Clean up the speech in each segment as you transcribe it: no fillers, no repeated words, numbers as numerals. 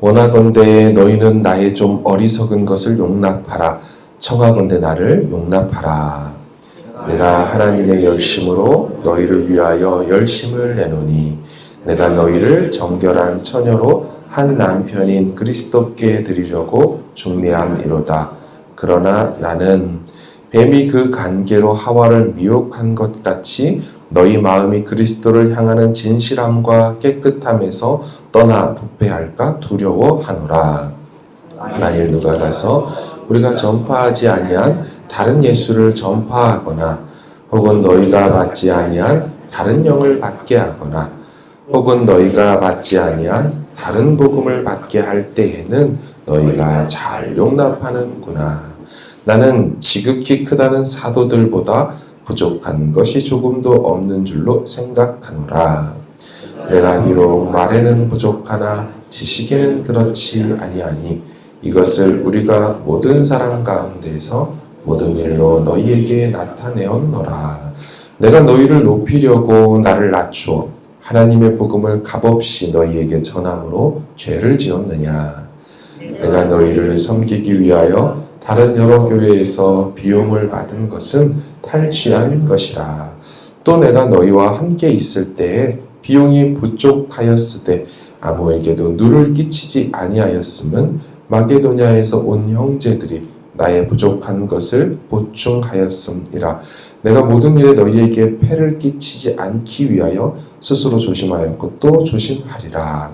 원하건대 너희는 나의 좀 어리석은 것을 용납하라. 청하건대 나를 용납하라. 내가 하나님의 열심으로 너희를 위하여 열심을 내노니 내가 너희를 정결한 처녀로 한 남편인 그리스도께 드리려고 중매함이로다. 그러나 나는 뱀이 그 간계로 하와를 미혹한 것 같이 너희 마음이 그리스도를 향하는 진실함과 깨끗함에서 떠나 부패할까 두려워하노라. 만일 누가 가서 우리가 전파하지 아니한 다른 예수를 전파하거나 혹은 너희가 받지 아니한 다른 영을 받게 하거나 혹은 너희가 받지 아니한 다른 복음을 받게 할 때에는 너희가 잘 용납하는구나. 나는 지극히 크다는 사도들보다 부족한 것이 조금도 없는 줄로 생각하노라. 내가 비록 말에는 부족하나 지식에는 그렇지 아니하니 이것을 우리가 모든 사람 가운데서 모든 일로 너희에게 나타내었노라. 내가 너희를 높이려고 나를 낮추어 하나님의 복음을 값없이 너희에게 전함으로 죄를 지었느냐. 내가 너희를 섬기기 위하여 다른 여러 교회에서 비용을 받은 것은 탈취한 것이라. 또 내가 너희와 함께 있을 때에 비용이 부족하였으되 아무에게도 누를 끼치지 아니하였음은 마게도냐에서 온 형제들이 나의 부족한 것을 보충하였음이라. 내가 모든 일에 너희에게 폐를 끼치지 않기 위하여 스스로 조심하였고 또 조심하리라.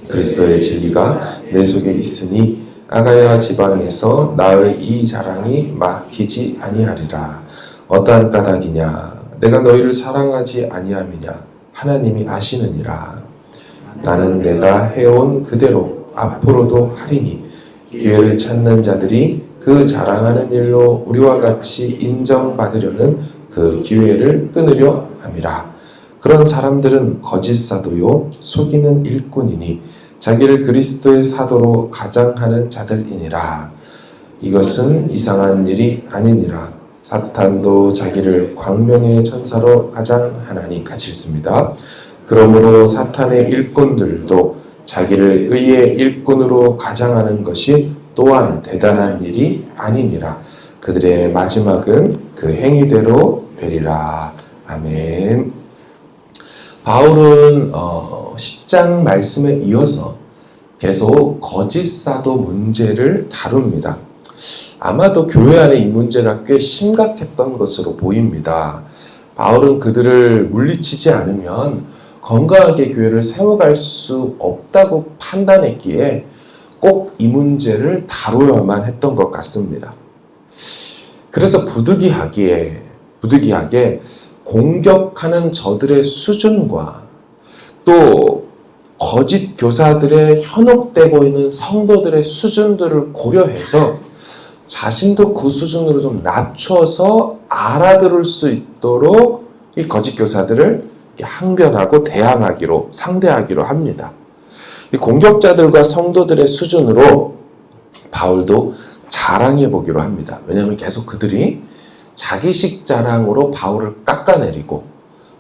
그리스도의 진리가 내 속에 있으니 아가야 지방에서 나의 이 자랑이 막히지 아니하리라. 어떠한 까닭이냐? 내가 너희를 사랑하지 아니함이냐? 하나님이 아시느니라. 나는 내가 해온 그대로 앞으로도 하리니 기회를 찾는 자들이 그 자랑하는 일로 우리와 같이 인정받으려는 그 기회를 끊으려 함이라. 그런 사람들은 거짓 사도요 속이는 일꾼이니 자기를 그리스도의 사도로 가장하는 자들이니라. 이것은 이상한 일이 아니니라. 사탄도 자기를 광명의 천사로 가장하나니. 같이 읽습니다. 그러므로 사탄의 일꾼들도 자기를 의의 일꾼으로 가장하는 것이 또한 대단한 일이 아니니라. 그들의 마지막은 그 행위대로 되리라. 아멘. 바울은 10장 말씀에 이어서 계속 거짓 사도 문제를 다룹니다. 아마도 교회 안에 이 문제가 꽤 심각했던 것으로 보입니다. 바울은 그들을 물리치지 않으면 건강하게 교회를 세워갈 수 없다고 판단했기에 꼭 이 문제를 다루어야만 했던 것 같습니다. 그래서 부득이하게 공격하는 저들의 수준과 또 거짓 교사들의 현혹되고 있는 성도들의 수준들을 고려해서 자신도 그 수준으로 좀 낮춰서 알아들을 수 있도록 이 거짓 교사들을 항변하고 상대하기로 합니다. 이 공격자들과 성도들의 수준으로 바울도 자랑해 보기로 합니다. 왜냐하면 계속 그들이 자기식 자랑으로 바울을 깎아내리고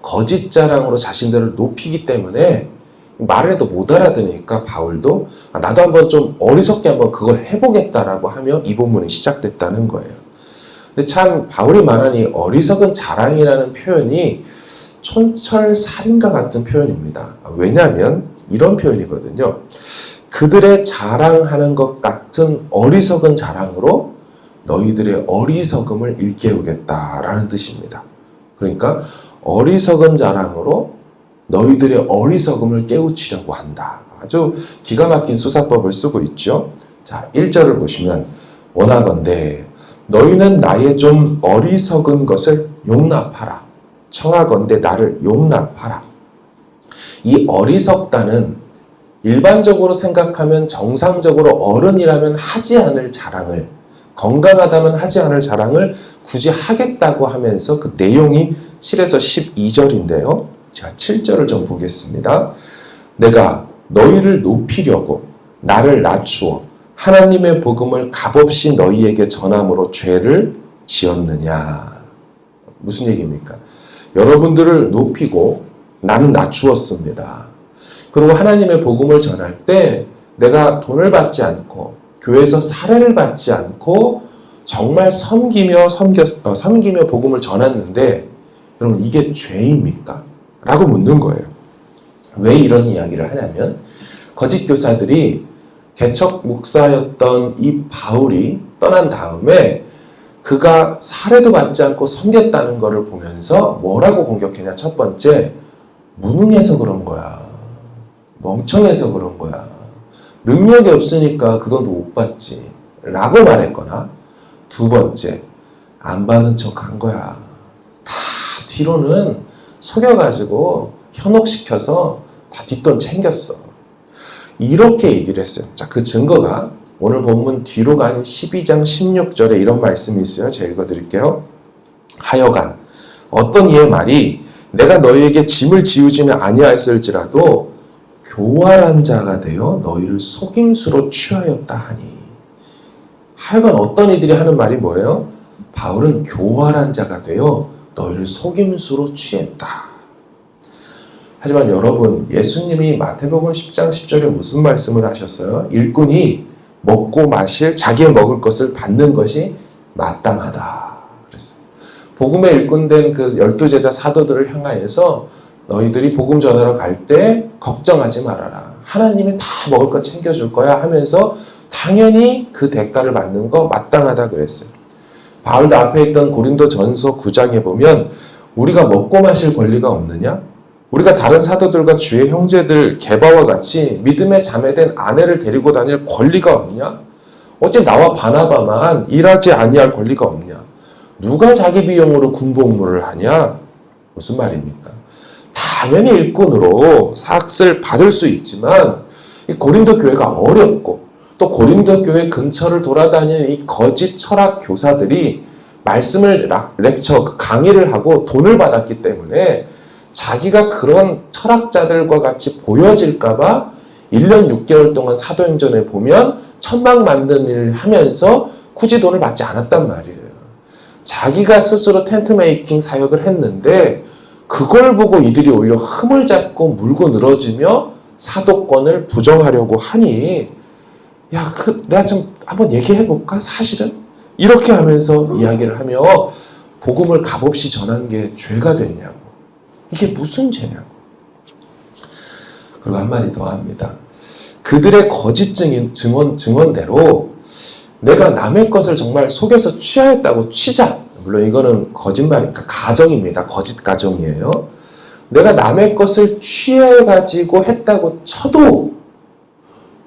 거짓 자랑으로 자신들을 높이기 때문에 말을 해도 못 알아듣으니까 바울도 나도 한번 좀 어리석게 한번 그걸 해보겠다라고 하며 이 본문이 시작됐다는 거예요. 근데 참 바울이 말한 이 어리석은 자랑이라는 표현이 촌철살인과 같은 표현입니다. 왜냐하면 이런 표현이거든요. 그들의 자랑하는 것 같은 어리석은 자랑으로 너희들의 어리석음을 일깨우겠다라는 뜻입니다. 그러니까 어리석은 자랑으로 너희들의 어리석음을 깨우치려고 한다. 아주 기가 막힌 수사법을 쓰고 있죠. 자, 1절을 보시면 원하건대 너희는 나의 좀 어리석은 것을 용납하라. 청하건대 나를 용납하라. 이 어리석다는 일반적으로 생각하면 정상적으로 어른이라면 하지 않을 자랑을, 건강하다면 하지 않을 자랑을 굳이 하겠다고 하면서 그 내용이 7에서 12절인데요. 자, 7절을 좀 보겠습니다. 내가 너희를 높이려고 나를 낮추어 하나님의 복음을 값없이 너희에게 전함으로 죄를 지었느냐. 무슨 얘기입니까? 여러분들을 높이고 나는 낮추었습니다. 그리고 하나님의 복음을 전할 때 내가 돈을 받지 않고 교회에서 사례를 받지 않고 정말 섬기며 복음을 전했는데 여러분 이게 죄입니까? 라고 묻는 거예요. 왜 이런 이야기를 하냐면 거짓 교사들이 개척 목사였던 이 바울이 떠난 다음에 그가 사례도 받지 않고 섬겼다는 것을 보면서 뭐라고 공격했냐? 첫 번째, 무능해서 그런 거야. 멍청해서 그런 거야. 능력이 없으니까 그 돈도 못 받지. 라고 말했거나 두 번째, 안 받은 척 한 거야. 다 뒤로는 속여가지고 현혹시켜서 다 뒷돈 챙겼어. 이렇게 얘기를 했어요. 자, 그 증거가 오늘 본문 뒤로 가는 12장 16절에 이런 말씀이 있어요. 제가 읽어드릴게요. 하여간 어떤 이의 말이 내가 너희에게 짐을 지우지는 아니하였을지라도 교활한 자가 되어 너희를 속임수로 취하였다 하니. 하여간 어떤 이들이 하는 말이 뭐예요? 바울은 교활한 자가 되어 너희를 속임수로 취했다. 하지만 여러분, 예수님이 마태복음 10장 10절에 무슨 말씀을 하셨어요? 일꾼이 먹고 마실 자기의 먹을 것을 받는 것이 마땅하다 그랬어요. 복음의 일꾼된 그 12제자 사도들을 향하여서 너희들이 복음 전하러 갈 때 걱정하지 말아라. 하나님이 다 먹을 것 챙겨줄 거야 하면서 당연히 그 대가를 받는 거 마땅하다 그랬어요. 바울도 앞에 있던 고린도 전서 9장에 보면 우리가 먹고 마실 권리가 없느냐? 우리가 다른 사도들과 주의 형제들 게바와 같이 믿음에 자매된 아내를 데리고 다닐 권리가 없냐? 어째 나와 바나바만 일하지 아니할 권리가 없냐? 누가 자기 비용으로 군복무를 하냐? 무슨 말입니까? 당연히 일꾼으로 삭슬 받을 수 있지만 이 고린도 교회가 어렵고 또 고린도 교회 근처를 돌아다니는 이 거짓 철학 교사들이 말씀을 렉처, 강의를 하고 돈을 받았기 때문에 자기가 그런 철학자들과 같이 보여질까봐 1년 6개월 동안 사도행전에 보면 천막 만드는 일을 하면서 굳이 돈을 받지 않았단 말이에요. 자기가 스스로 텐트 메이킹 사역을 했는데 그걸 보고 이들이 오히려 흠을 잡고 물고 늘어지며 사도권을 부정하려고 하니 야, 내가 좀 한번 얘기해볼까? 사실은? 이렇게 하면서 이야기를 하며 복음을 값없이 전한 게 죄가 됐냐고. 이게 무슨 죄냐고. 그리고 한마디 더 합니다. 그들의 거짓 증언대로 내가 남의 것을 정말 속여서 취하였다고 치자. 물론 이거는 거짓말, 가정입니다. 거짓 가정이에요. 내가 남의 것을 취해가지고 했다고 쳐도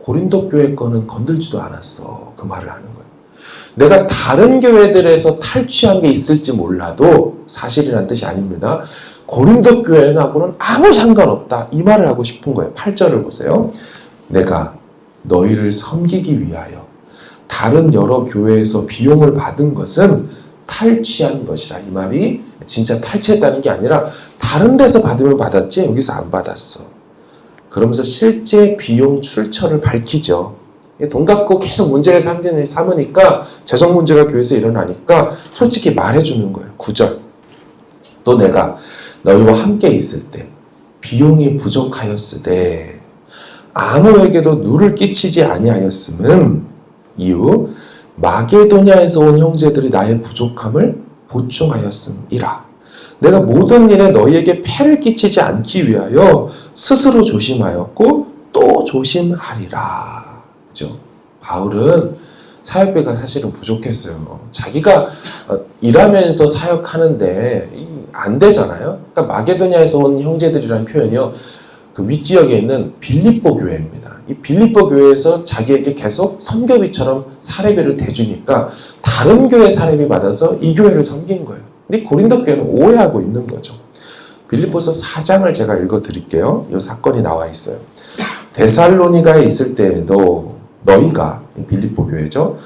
고린도 교회 거는 건들지도 않았어. 그 말을 하는 거예요. 내가 다른 교회들에서 탈취한 게 있을지 몰라도 사실이란 뜻이 아닙니다. 고린도 교회하고는 아무 상관없다. 이 말을 하고 싶은 거예요. 8절을 보세요. 내가 너희를 섬기기 위하여 다른 여러 교회에서 비용을 받은 것은 탈취한 것이라. 이 말이 진짜 탈취했다는 게 아니라 다른 데서 받으면 받았지 여기서 안 받았어. 그러면서 실제 비용 출처를 밝히죠. 돈 갖고 계속 문제를 삼으니까 재정 문제가 교회에서 일어나니까 솔직히 말해주는 거예요. 9절. 또 내가 너희와 함께 있을 때 비용이 부족하였으되 아무에게도 누를 끼치지 아니하였음은 이후 마게도냐에서 온 형제들이 나의 부족함을 보충하였음이라. 내가 모든 일에 너희에게 폐를 끼치지 않기 위하여 스스로 조심하였고 또 조심하리라. 그죠? 바울은 사역비가 사실은 부족했어요. 자기가 일하면서 사역하는데 안 되잖아요. 그러니까 마게도냐에서 온 형제들이라는 표현이요. 그 윗지역에 있는 빌립보 교회입니다. 이 빌립보 교회에서 자기에게 계속 선교비처럼 사례비를 대주니까 다른 교회 사례비 받아서 이 교회를 섬긴 거예요. 근데 고린도 교회는 오해하고 있는 거죠. 빌립보서 4장을 제가 읽어드릴게요. 이 사건이 나와 있어요. 데살로니가에 있을 때 너희가 빌립보 교회죠.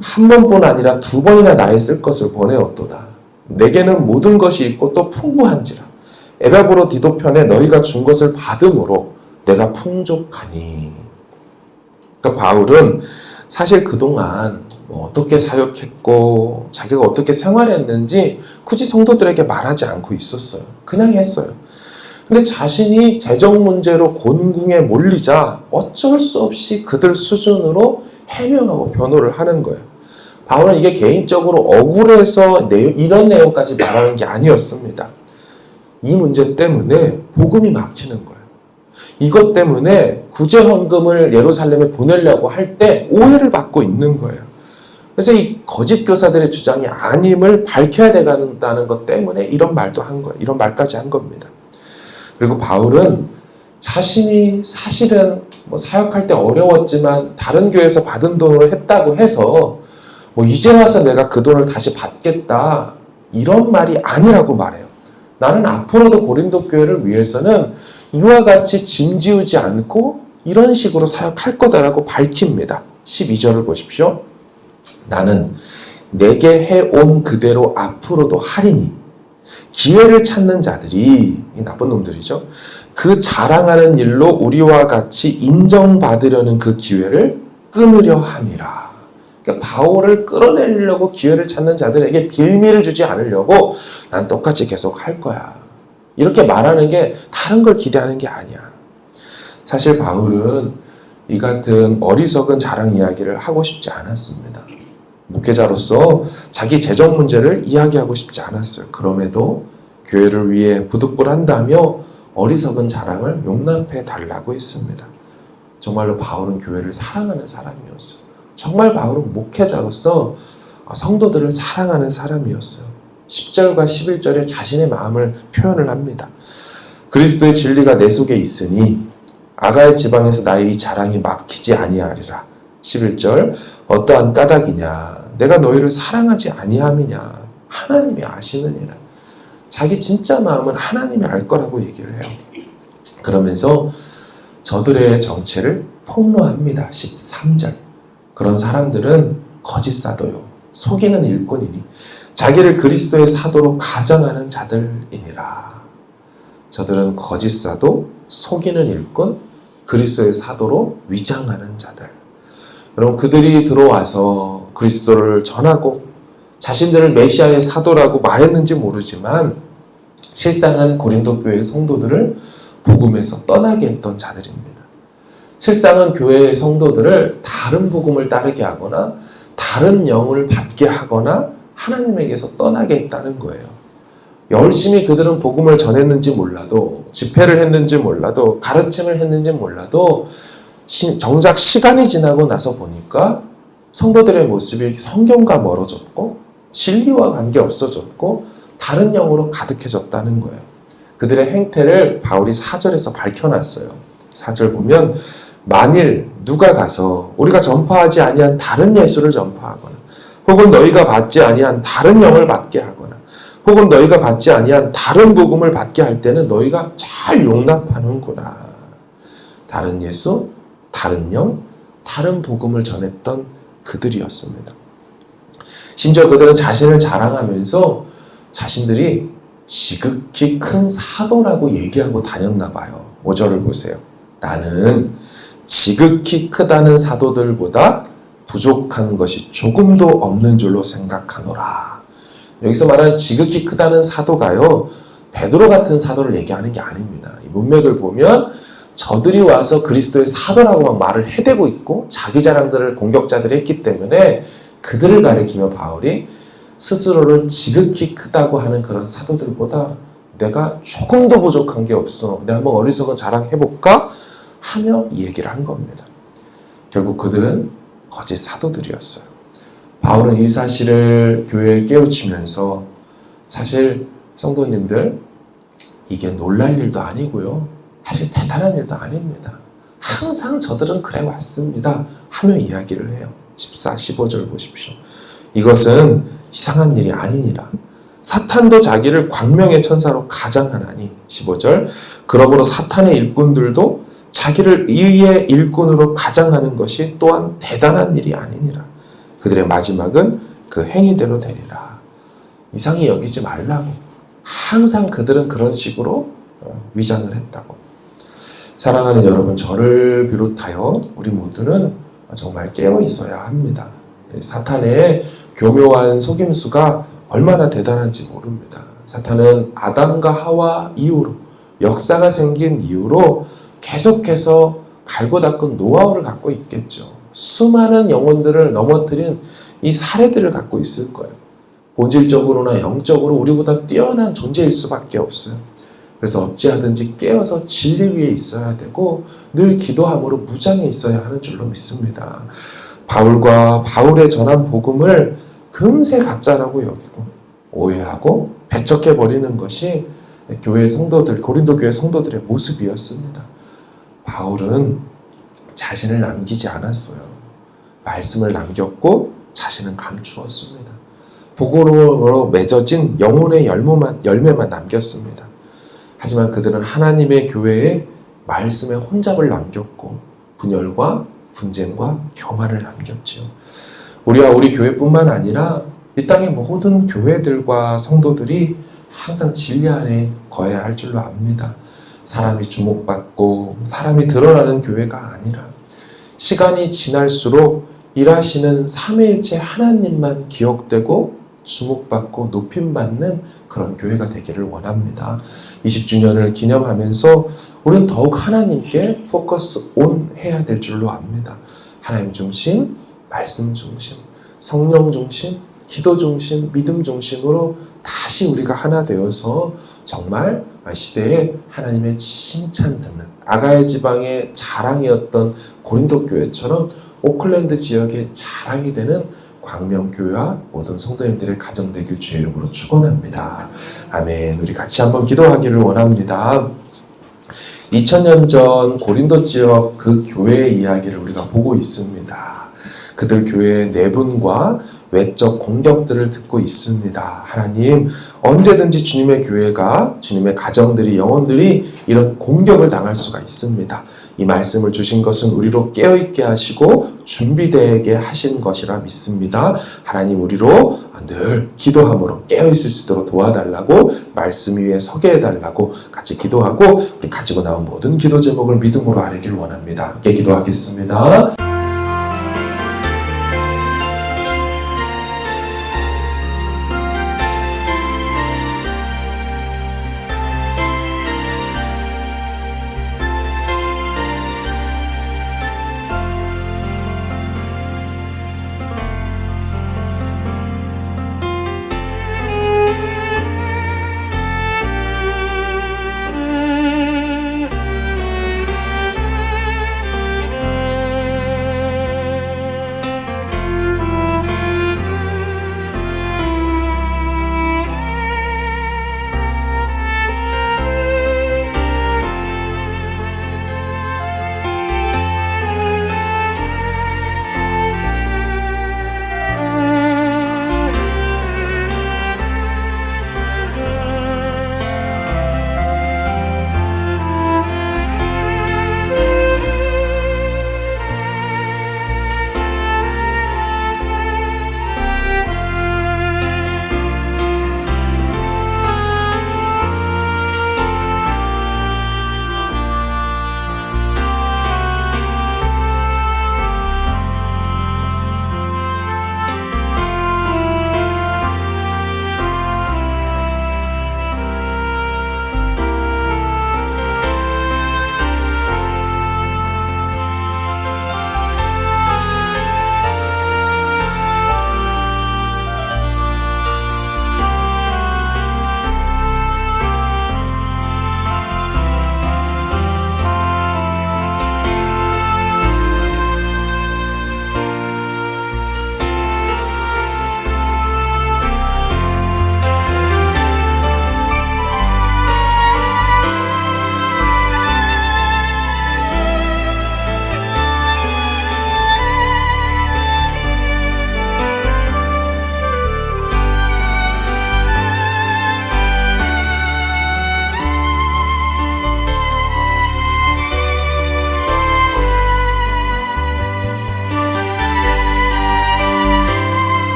한 번뿐 아니라 두 번이나 나의 쓸 것을 보내었도다. 내게는 모든 것이 있고 또 풍부한지라. 에바브로디도 편에 너희가 준 것을 받음으로 내가 풍족하니. 그러니까 바울은 사실 그동안 어떻게 사역했고 자기가 어떻게 생활했는지 굳이 성도들에게 말하지 않고 있었어요. 그냥 했어요. 근데 자신이 재정 문제로 곤궁에 몰리자 어쩔 수 없이 그들 수준으로 해명하고 변호를 하는 거예요. 바울은 이게 개인적으로 억울해서 이런 내용까지 말하는 게 아니었습니다. 이 문제 때문에 복음이 막히는 거예요. 이것 때문에 구제헌금을 예루살렘에 보내려고 할 때 오해를 받고 있는 거예요. 그래서 이 거짓 교사들의 주장이 아님을 밝혀야 되겠다는 것 때문에 이런 말도 한 거예요. 이런 말까지 한 겁니다. 그리고 바울은 자신이 사실은 사역할 때 어려웠지만 다른 교회에서 받은 돈으로 했다고 해서 이제 와서 내가 그 돈을 다시 받겠다 이런 말이 아니라고 말해요. 나는 앞으로도 고린도 교회를 위해서는 이와 같이 짐지우지 않고 이런 식으로 사역할 거다라고 밝힙니다. 12절을 보십시오. 나는 내게 해온 그대로 앞으로도 하리니 기회를 찾는 자들이, 이 나쁜 놈들이죠, 그 자랑하는 일로 우리와 같이 인정받으려는 그 기회를 끊으려 함이라. 그러니까 바울을 끌어내리려고 기회를 찾는 자들에게 빌미를 주지 않으려고 난 똑같이 계속 할 거야. 이렇게 말하는 게 다른 걸 기대하는 게 아니야. 사실 바울은 이 같은 어리석은 자랑 이야기를 하고 싶지 않았습니다. 목회자로서 자기 재정 문제를 이야기하고 싶지 않았어요. 그럼에도 교회를 위해 부득불한다며 어리석은 자랑을 용납해 달라고 했습니다. 정말로 바울은 교회를 사랑하는 사람이었어요. 정말 바울은 목회자로서 성도들을 사랑하는 사람이었어요. 10절과 11절에 자신의 마음을 표현을 합니다. 그리스도의 진리가 내 속에 있으니 아가야 지방에서 나의 이 자랑이 막히지 아니하리라. 11절 어떠한 까닭이냐 내가 너희를 사랑하지 아니함이냐 하나님이 아시느니라. 자기 진짜 마음은 하나님이 알 거라고 얘기를 해요. 그러면서 저들의 정체를 폭로합니다. 13절 그런 사람들은 거짓 사도요 속이는 일꾼이니 자기를 그리스도의 사도로 가정하는 자들이니라. 저들은 거짓 사도, 속이는 일꾼, 그리스도의 사도로 위장하는 자들. 여러분 그들이 들어와서 그리스도를 전하고 자신들을 메시아의 사도라고 말했는지 모르지만 실상은 고린도 교회의 성도들을 복음에서 떠나게 했던 자들입니다. 실상은 교회의 성도들을 다른 복음을 따르게 하거나 다른 영을 받게 하거나 하나님에게서 떠나게 했다는 거예요. 열심히 그들은 복음을 전했는지 몰라도 집회를 했는지 몰라도 가르침을 했는지 몰라도 정작 시간이 지나고 나서 보니까 성도들의 모습이 성경과 멀어졌고 진리와 관계없어졌고 다른 영으로 가득해졌다는 거예요. 그들의 행태를 바울이 4절에서 밝혀놨어요. 4절 보면 만일 누가 가서 우리가 전파하지 아니한 다른 예수를 전파하거나 혹은 너희가 받지 아니한 다른 영을 받게 하거나 혹은 너희가 받지 아니한 다른 복음을 받게 할 때는 너희가 잘 용납하는구나. 다른 예수, 다른 영, 다른 복음을 전했던 그들이었습니다. 심지어 그들은 자신을 자랑하면서 자신들이 지극히 큰 사도라고 얘기하고 다녔나 봐요. 5절을 보세요. 나는 지극히 크다는 사도들보다 부족한 것이 조금도 없는 줄로 생각하노라. 여기서 말하는 지극히 크다는 사도가요, 베드로 같은 사도를 얘기하는 게 아닙니다. 이 문맥을 보면 저들이 와서 그리스도의 사도라고 막 말을 해대고 있고 자기 자랑들을 공격자들이 했기 때문에 그들을 가리키며 바울이 스스로를 지극히 크다고 하는 그런 사도들보다 내가 조금 더 부족한 게 없어. 내가 한번 어리석은 자랑해볼까? 하며 이 얘기를 한 겁니다. 결국 그들은 거짓 사도들이었어요. 바울은 이 사실을 교회에 깨우치면서 사실 성도님들 이게 놀랄 일도 아니고요. 사실 대단한 일도 아닙니다. 항상 저들은 그래 왔습니다. 하며 이야기를 해요. 14, 15절 보십시오. 이것은 이상한 일이 아니니라. 사탄도 자기를 광명의 천사로 가장하나니 15절 그러므로 사탄의 일꾼들도 자기를 의의 일꾼으로 가장하는 것이 또한 대단한 일이 아니니라. 그들의 마지막은 그 행위대로 되리라. 이상히 여기지 말라고. 항상 그들은 그런 식으로 위장을 했다고. 사랑하는 여러분, 저를 비롯하여 우리 모두는 정말 깨어 있어야 합니다. 사탄의 교묘한 속임수가 얼마나 대단한지 모릅니다. 사탄은 아담과 하와 이후로 역사가 생긴 이후로 계속해서 갈고 닦은 노하우를 갖고 있겠죠. 수많은 영혼들을 넘어뜨린 이 사례들을 갖고 있을 거예요. 본질적으로나 영적으로 우리보다 뛰어난 존재일 수밖에 없어요. 그래서 어찌하든지 깨어서 진리 위에 있어야 되고 늘 기도함으로 무장해 있어야 하는 줄로 믿습니다. 바울과 바울의 전한 복음을 금세 가짜라고 여기고 오해하고 배척해버리는 것이 교회 성도들, 고린도 교회 성도들의 모습이었습니다. 바울은 자신을 남기지 않았어요. 말씀을 남겼고 자신은 감추었습니다. 복음으로 맺어진 영혼의 열매만 남겼습니다. 하지만 그들은 하나님의 교회에 말씀의 혼잡을 남겼고 분열과 분쟁과 교만을 남겼지요. 우리와 우리 교회뿐만 아니라 이 땅의 모든 교회들과 성도들이 항상 진리 안에 거해야 할 줄로 압니다. 사람이 주목받고 사람이 드러나는 교회가 아니라 시간이 지날수록 일하시는 삼위일체 하나님만 기억되고 주목받고 높임받는 그런 교회가 되기를 원합니다. 20주년을 기념하면서 우리는 더욱 하나님께 포커스 온 해야 될 줄로 압니다. 하나님 중심, 말씀 중심, 성령 중심, 기도 중심, 믿음 중심으로 다시 우리가 하나 되어서 정말 시대에 하나님의 칭찬 듣는 아가야 지방의 자랑이었던 고린도 교회처럼 오클랜드 지역의 자랑이 되는 광명교회와 모든 성도님들의 가정 되길 주의 이름으로 축원합니다. 아멘. 우리 같이 한번 기도하기를 원합니다. 2000년 전 고린도 지역 그 교회의 이야기를 우리가 보고 있습니다. 그들 교회의 내분과 외적 공격들을 듣고 있습니다. 하나님, 언제든지 주님의 교회가, 주님의 가정들이, 영혼들이 이런 공격을 당할 수가 있습니다. 이 말씀을 주신 것은 우리로 깨어있게 하시고 준비되게 하신 것이라 믿습니다. 하나님, 우리로 늘 기도함으로 깨어있을 수 있도록 도와달라고, 말씀 위에 서게 해달라고 같이 기도하고 우리 가지고 나온 모든 기도 제목을 믿음으로 아뢰길 원합니다. 함께 기도하겠습니다.